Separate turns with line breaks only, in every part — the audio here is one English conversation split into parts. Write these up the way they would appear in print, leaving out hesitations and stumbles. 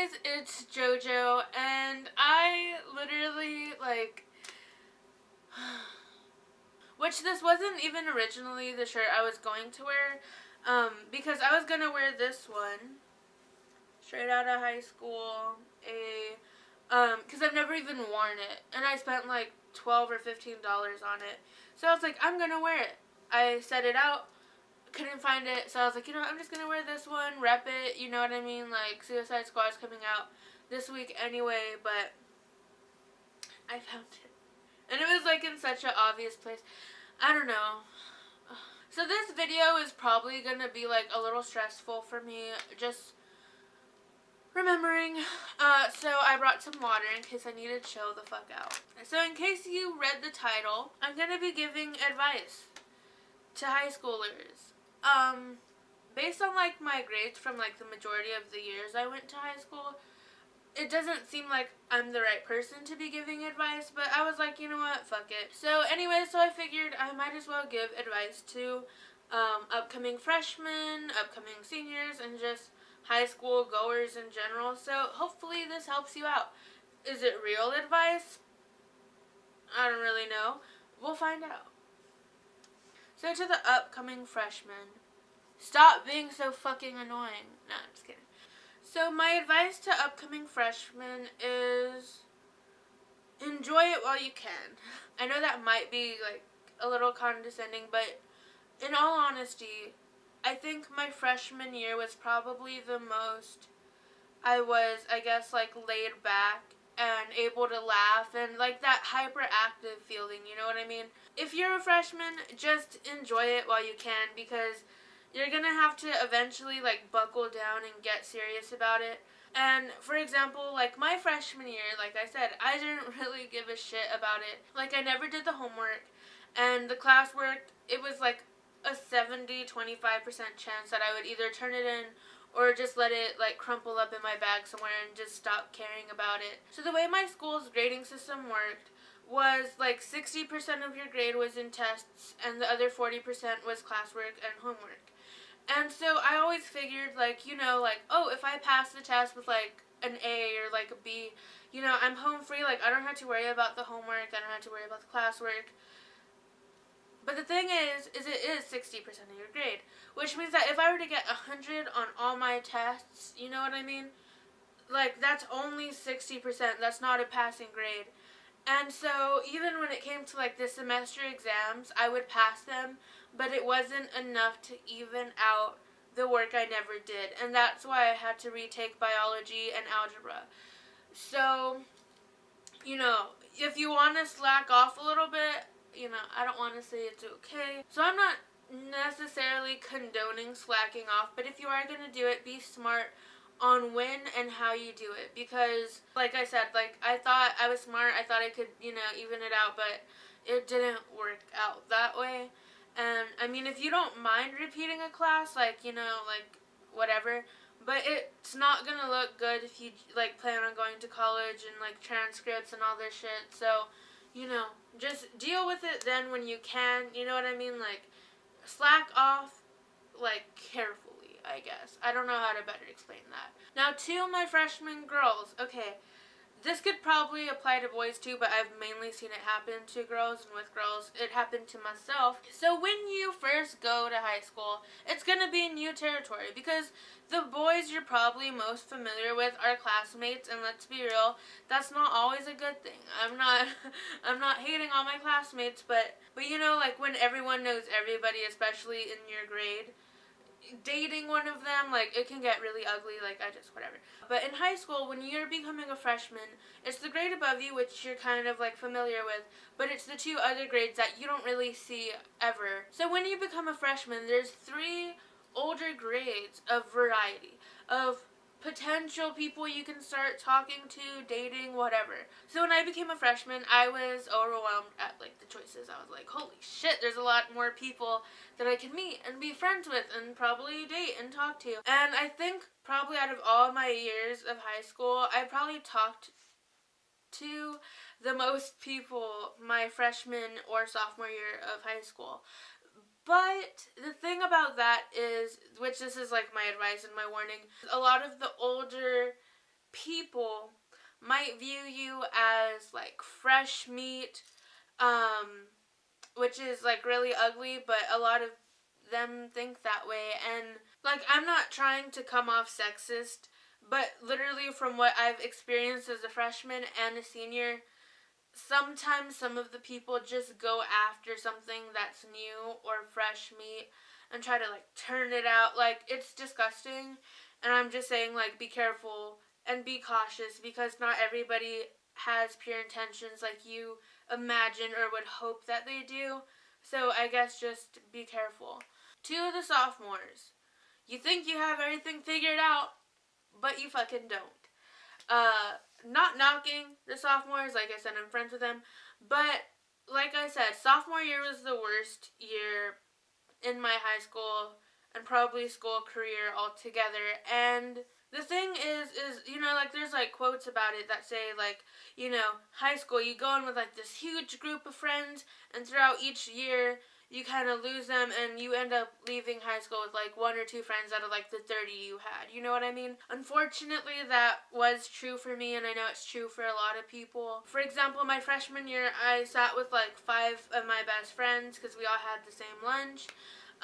guys, it's JoJo, and I literally, like, which this wasn't even originally the shirt I was going to wear, because I was gonna wear this one, straight out of high school, because I've never even worn it, and I spent like $12 or $15 on it, so I was like, I'm gonna wear it. I set it out, couldn't find it, so I was like, you know, I'm just gonna wear this one, rep it, you know what I mean, like, Suicide Squad's coming out this week anyway, but I found it, and it was, like, in such an obvious place. I don't know. So this video is probably gonna be, like, a little stressful for me, just remembering. So I brought some water in case I need to chill the fuck out. So in case you read the title, I'm gonna be giving advice to high schoolers. Based on, like, my grades from, like, the majority of the years I went to high school, it doesn't seem like I'm the right person to be giving advice, but I was like, you know what, fuck it. So anyway, so I figured I might as well give advice to upcoming freshmen, upcoming seniors, and just high school goers in general. So hopefully this helps you out. Is it real advice? I don't really know. We'll find out. So to the upcoming freshmen, stop being so fucking annoying. No, I'm just kidding. So my advice to upcoming freshmen is enjoy it while you can. I know that might be, like, a little condescending, but in all honesty, I think my freshman year was probably the most I was, I guess, like, laid back and able to laugh and, like, that hyperactive feeling, you know what I mean? If you're a freshman, just enjoy it while you can, because you're gonna have to eventually, like, buckle down and get serious about it. And, for example, like, my freshman year, like I said, I didn't really give a shit about it. Like, I never did the homework, and the classwork, it was, like, a 70-25% chance that I would either turn it in or just let it, like, crumple up in my bag somewhere and just stop caring about it. So the way my school's grading system worked was, like, 60% of your grade was in tests, and the other 40% was classwork and homework. And so I always figured, like, you know, like, oh, if I pass the test with, like, an A or, like, a B, you know, I'm home free, like, I don't have to worry about the homework, I don't have to worry about the classwork. But the thing is it is 60% of your grade, which means that if I were to get 100 on all my tests, you know what I mean? Like, that's only 60%, that's not a passing grade. And so, even when it came to, like, the semester exams, I would pass them, but it wasn't enough to even out the work I never did. And that's why I had to retake biology and algebra. So, you know, if you want to slack off a little bit, you know, I don't want to say it's okay. So I'm not necessarily condoning slacking off, but if you are going to do it, be smart on when and how you do it, because, like I said, like, I thought I was smart, I thought I could, you know, even it out, but it didn't work out that way. And, I mean, if you don't mind repeating a class, like, you know, like, whatever, but it's not gonna look good if you, like, plan on going to college and, like, transcripts and all this shit. So, you know, just deal with it then when you can, you know what I mean? Like, slack off, like, carefully, I guess. I don't know how to better explain that. Now, to my freshman girls, okay, this could probably apply to boys too, but I've mainly seen it happen to girls, and with girls, it happened to myself. So when you first go to high school, it's gonna be new territory, because the boys you're probably most familiar with are classmates, and let's be real, that's not always a good thing. I'm not hating on my classmates, but you know, like, when everyone knows everybody, especially in your grade, dating one of them, like, it can get really ugly, like, whatever. But in high school, when you're becoming a freshman, it's the grade above you, which you're kind of, like, familiar with, but it's the two other grades that you don't really see ever. So when you become a freshman, there's 3 older grades of variety, of potential people you can start talking to, dating, whatever. So when I became a freshman, I was overwhelmed at, like, the choices. I was like, holy shit, there's a lot more people that I can meet and be friends with and probably date and talk to. And I think probably out of all my years of high school, I probably talked to the most people my freshman or sophomore year of high school. But the thing about that is, which this is, like, my advice and my warning, a lot of the older might view you as like fresh meat, which is like really ugly, but a lot of them think that way. And like, I'm not trying to come off sexist, but literally from what I've experienced as a freshman and a senior, sometimes some of the people just go after something that's new or fresh meat and try to like turn it out. Like, it's disgusting. And I'm just saying, like, be careful and be cautious, because not everybody has pure intentions like you imagine or would hope that they do. So I guess just be careful. To the sophomores, you think you have everything figured out, but you fucking don't. Not knocking the sophomores, like I said, I'm friends with them, but like I said, sophomore year was the worst year in my high school and probably school career altogether. And the thing is, you know, like, there's like quotes about it that say, like, you know, high school, you go in with like this huge group of friends, and throughout each year you kind of lose them, and you end up leaving high school with like one or two friends out of like the 30 you had. You know what I mean? Unfortunately, that was true for me, and I know it's true for a lot of people. For example, my freshman year, I sat with like 5 of my best friends because we all had the same lunch.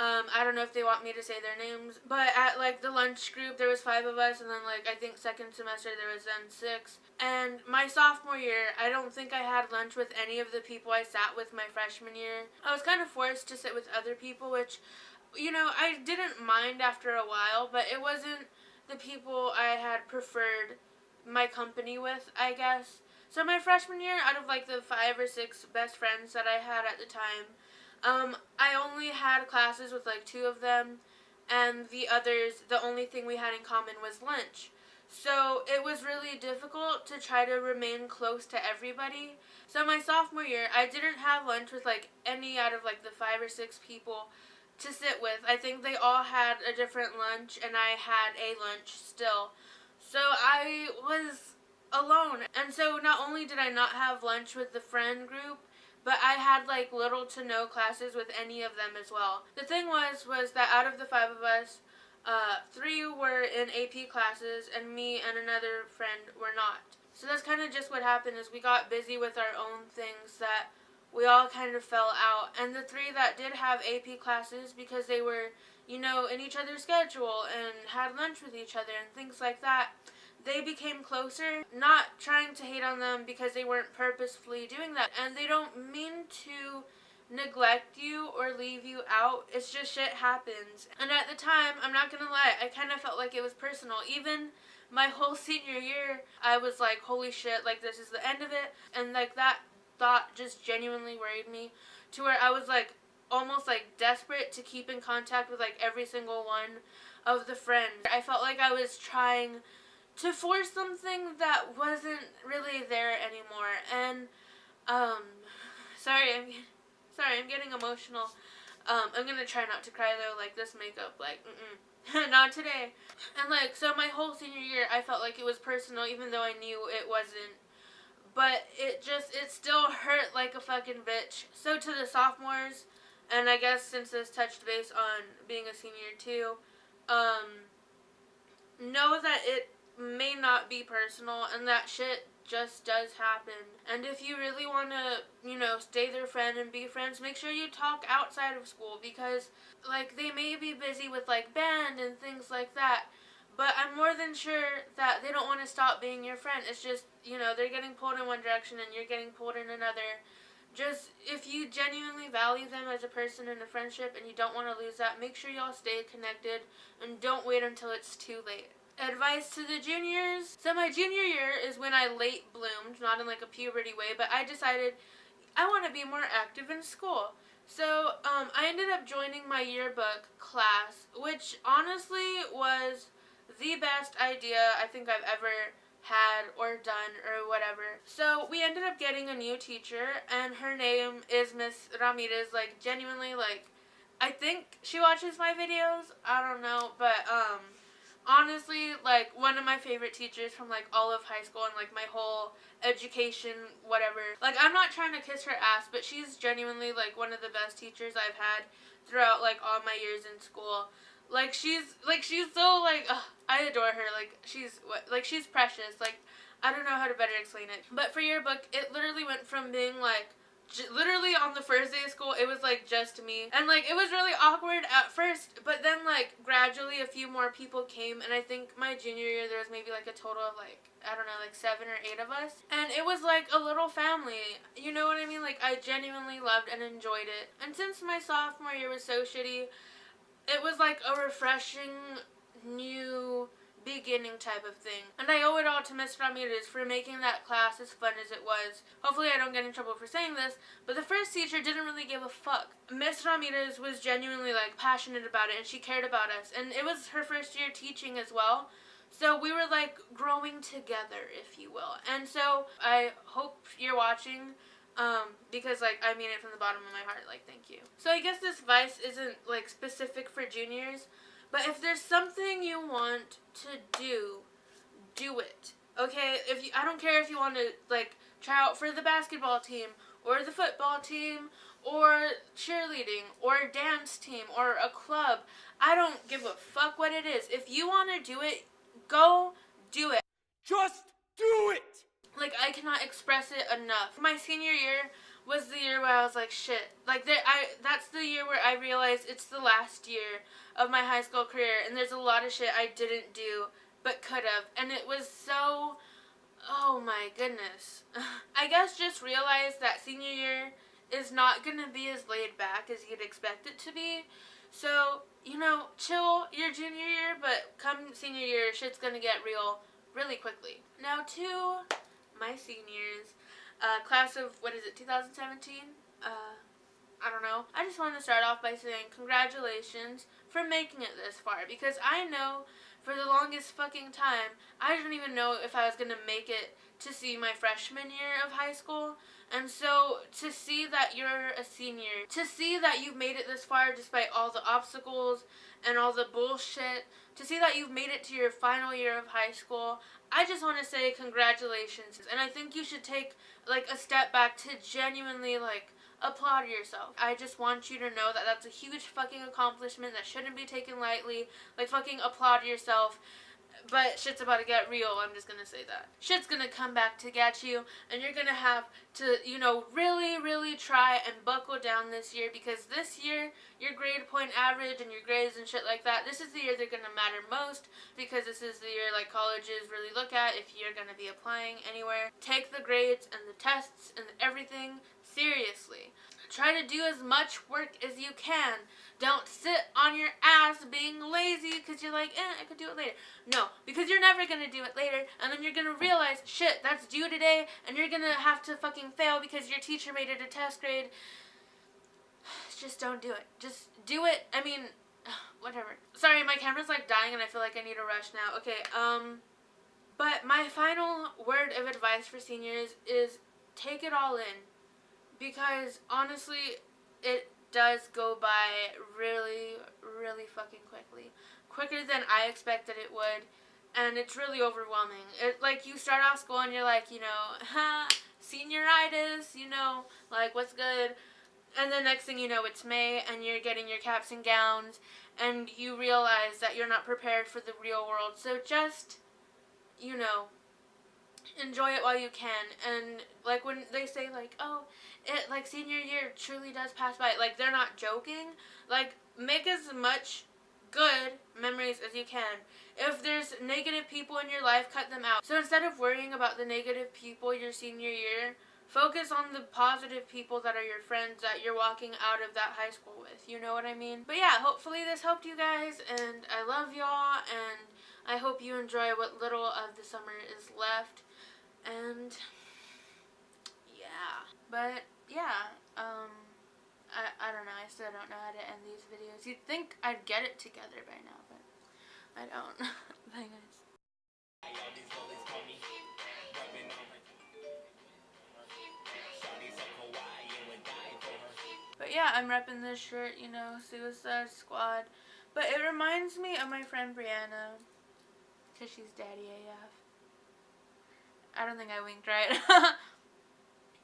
I don't know if they want me to say their names, but at like the lunch group, there was 5 of us, and then like I think second semester there was then 6. And my sophomore year, I don't think I had lunch with any of the people I sat with my freshman year. I was kind of forced to sit with other people, which, you know, I didn't mind after a while, but it wasn't the people I had preferred my company with, I guess. So my freshman year, out of like the 5 or 6 best friends that I had at the time, I only had classes with like 2 of them, and the others, the only thing we had in common was lunch. So it was really difficult to try to remain close to everybody. So my sophomore year, I didn't have lunch with like any out of like the 5 or 6 people to sit with. I think they all had a different lunch, and I had a lunch still. So I was alone. And so not only did I not have lunch with the friend group, but I had like little to no classes with any of them as well. The thing was that out of the 5 of us, 3 were in AP classes, and me and another friend were not. So that's kind of just what happened, is we got busy with our own things that we all kind of fell out. And the 3 that did have AP classes, because they were, you know, in each other's schedule and had lunch with each other and things like that, they became closer. Not trying to hate on them, because they weren't purposefully doing that, and they don't mean to neglect you or leave you out. It's just shit happens. And at the time, I'm not gonna lie, I kind of felt like it was personal. Even my whole senior year, I was like, holy shit, like, this is the end of it. And like, that thought just genuinely worried me, to where I was like almost like desperate to keep in contact with like every single one of the friends. I felt like I was trying to force something that wasn't really there anymore. And sorry, I'm getting emotional. I'm gonna try not to cry though. Like, this makeup, like, not today. And like, so my whole senior year, I felt like it was personal, even though I knew it wasn't. But it still hurt like a fucking bitch. So to the sophomores, and I guess since this touched base on being a senior too, know that it may not be personal, and that shit just does happen. And if you really want to, you know, stay their friend and be friends, make sure you talk outside of school, because like, they may be busy with like band and things like that, but I'm more than sure that they don't want to stop being your friend. It's just, you know, they're getting pulled in one direction and you're getting pulled in another. Just, if you genuinely value them as a person in a friendship and you don't want to lose that, make sure y'all stay connected and don't wait until it's too late. Advice to the juniors. So my junior year is when I late bloomed, not in like a puberty way, but I decided I want to be more active in school. So I ended up joining my yearbook class, which honestly was the best idea I think I've ever had or done or whatever. So we ended up getting a new teacher, and her name is Miss Ramirez. Like, genuinely, like, I think she watches my videos. I don't know, but honestly, like, one of my favorite teachers from like all of high school and like my whole education, whatever. Like, I'm not trying to kiss her ass, but she's genuinely like one of the best teachers I've had throughout like all my years in school. Like, she's so like, I adore her. Like, she's precious. Like, I don't know how to better explain it. But for yearbook, it literally went from being, like, literally on the first day of school, it was, like, just me. And, like, it was really awkward at first, but then, like, gradually a few more people came, and I think my junior year, there was maybe, like, a total of, like, I don't know, like 7 or 8 of us. And it was like a little family. You know what I mean? Like, I genuinely loved and enjoyed it. And since my sophomore year was so shitty, it was like a refreshing new beginning type of thing. And I owe it all to Miss Ramirez for making that class as fun as it was. Hopefully I don't get in trouble for saying this, but the first teacher didn't really give a fuck. Miss Ramirez was genuinely, like, passionate about it, and she cared about us. And it was her first year teaching as well. So we were, like, growing together, if you will. And so I hope you're watching, because, like, I mean it from the bottom of my heart. Like, thank you. So I guess this advice isn't, like, specific for juniors, but if there's something you want to do it. Okay? I don't care if you want to, like, try out for the basketball team, or the football team, or cheerleading, or dance team, or a club. I don't give a fuck what it is. If you want to do it, go do it.
Just do it!
Like, I cannot express it enough. My senior year was the year where I was like, shit. Like, that's the year where I realized it's the last year of my high school career, and there's a lot of shit I didn't do, but could have. And it was so, oh my goodness. I guess just realize that senior year is not gonna be as laid back as you'd expect it to be. So, you know, chill your junior year, but come senior year, shit's gonna get real really quickly. Now to my seniors, class of, 2017? I don't know. I just want to start off by saying congratulations for making it this far, because I know for the longest fucking time, I didn't even know if I was gonna make it to see my freshman year of high school. And so, to see that you're a senior, to see that you've made it this far despite all the obstacles and all the bullshit, to see that you've made it to your final year of high school, I just want to say congratulations. And I think you should take, like, a step back to genuinely, like, applaud yourself. I just want you to know that that's a huge fucking accomplishment that shouldn't be taken lightly. Like, fucking applaud yourself. But shit's about to get real, I'm just gonna say that. Shit's gonna come back to get you, and you're gonna have to, you know, really, really try and buckle down this year, because this year, your grade point average and your grades and shit like that, this is the year they're gonna matter most, because this is the year, like, colleges really look at if you're gonna be applying anywhere. Take the grades and the tests and everything seriously. Try to do as much work as you can. Don't sit on your ass being lazy because you're like, I could do it later. No, because you're never going to do it later, and then you're going to realize, shit, that's due today, and you're going to have to fucking fail because your teacher made it a test grade. Just don't do it. Just do it. I mean, whatever. Sorry, my camera's, like, dying, and I feel like I need to rush now. Okay, but my final word of advice for seniors is take it all in. Because, honestly, it does go by really, really fucking quickly. Quicker than I expected it would. And it's really overwhelming. Like, you start off school and you're like, you know, senioritis, you know, like, what's good? And the next thing you know, it's May, and you're getting your caps and gowns, and you realize that you're not prepared for the real world. So just, you know, enjoy it while you can. And, like, when they say, like, oh, like, senior year truly does pass by, like, they're not joking. Like, make as much good memories as you can. If there's negative people in your life, cut them out. So instead of worrying about the negative people your senior year, focus on the positive people that are your friends that you're walking out of that high school with. You know what I mean? But yeah, hopefully this helped you guys, and I love y'all, and I hope you enjoy what little of the summer is left. And yeah, but yeah, I don't know, I still don't know how to end these videos. You'd think I'd get it together by now, but I don't. Bye guys. But yeah, I'm repping this shirt, you know, Suicide Squad. But it reminds me of my friend Brianna, because she's daddy AF. I don't think I winked right.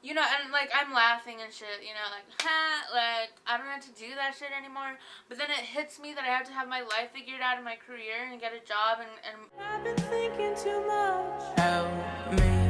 You know, and like I'm laughing and shit, you know, like, ha, like I don't have to do that shit anymore. But then it hits me that I have to have my life figured out in my career and get a job and I've been thinking too much.